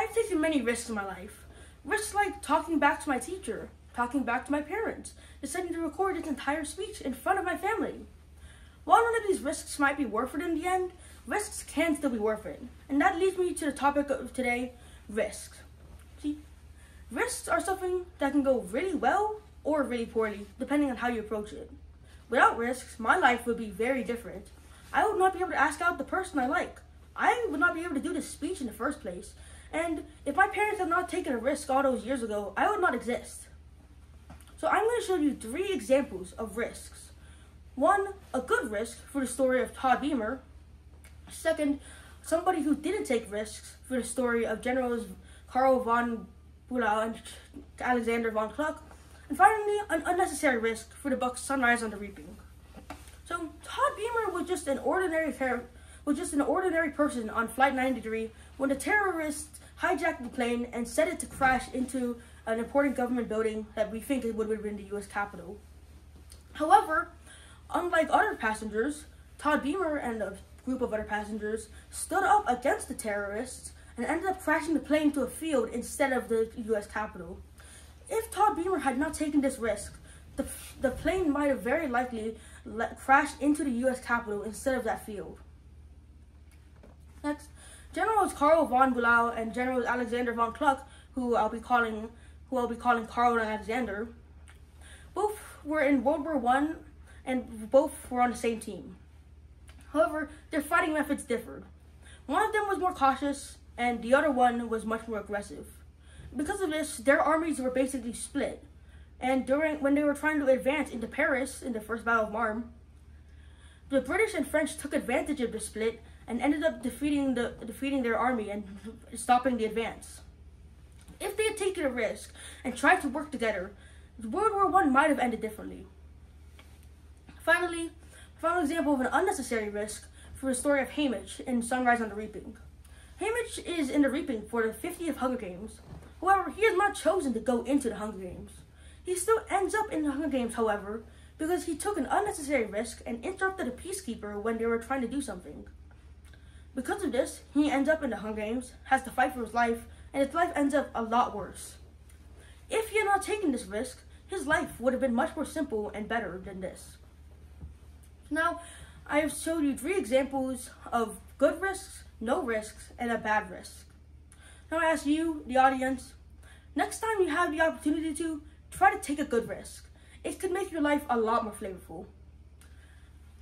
I've taken many risks in my life. Risks like talking back to my teacher, talking back to my parents, deciding to record this entire speech in front of my family. While none of these risks might be worth it in the end, risks can still be worth it. And that leads me to the topic of today, risks. See, risks are something that can go really well or really poorly, depending on how you approach it. Without risks, my life would be very different. I would not be able to ask out the person I like. I would not be able to do this speech in the first place. And if my parents had not taken a risk all those years ago, I would not exist. So I'm going to show you 3 examples of risks. 1, a good risk for the story of Todd Beamer. 2nd, somebody who didn't take risks for the story of Generals Karl von Bülow and Alexander von Kluck. And finally, an unnecessary risk for the book Sunrise on the Reaping. So Todd Beamer was just an ordinary person on Flight 93 when the terrorists hijacked the plane and set it to crash into an important government building that we think it would have been the U.S. Capitol. However, unlike other passengers, Todd Beamer and a group of other passengers stood up against the terrorists and ended up crashing the plane to a field instead of the U.S. Capitol. If Todd Beamer had not taken this risk, the plane might have very likely crashed into the U.S. Capitol instead of that field. Next, Generals Karl von Bülow and Generals Alexander von Kluck, who I'll be calling Karl and Alexander, both were in World War I and both were on the same team. However, their fighting methods differed. One of them was more cautious and the other one was much more aggressive. Because of this, their armies were basically split. And when they were trying to advance into Paris in the First Battle of Marne, the British and French took advantage of the split and ended up defeating their army and stopping the advance. If they had taken a risk and tried to work together, World War I might have ended differently. Finally, a final example of an unnecessary risk for the story of Haymitch in Sunrise on the Reaping. Haymitch is in the Reaping for the 50th Hunger Games. However, he has not chosen to go into the Hunger Games. He still ends up in the Hunger Games, however, because he took an unnecessary risk and interrupted a peacekeeper when they were trying to do something. Because of this, he ends up in the Hunger Games, has to fight for his life, and his life ends up a lot worse. If he had not taken this risk, his life would have been much more simple and better than this. Now, I have showed you 3 examples of good risks, no risks, and a bad risk. Now I ask you, the audience, next time you have the opportunity to, try to take a good risk. It could make your life a lot more flavorful.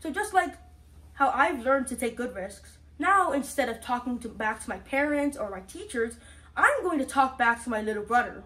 So just like how I've learned to take good risks, now instead of talking back to my parents or my teachers, I'm going to talk back to my little brother.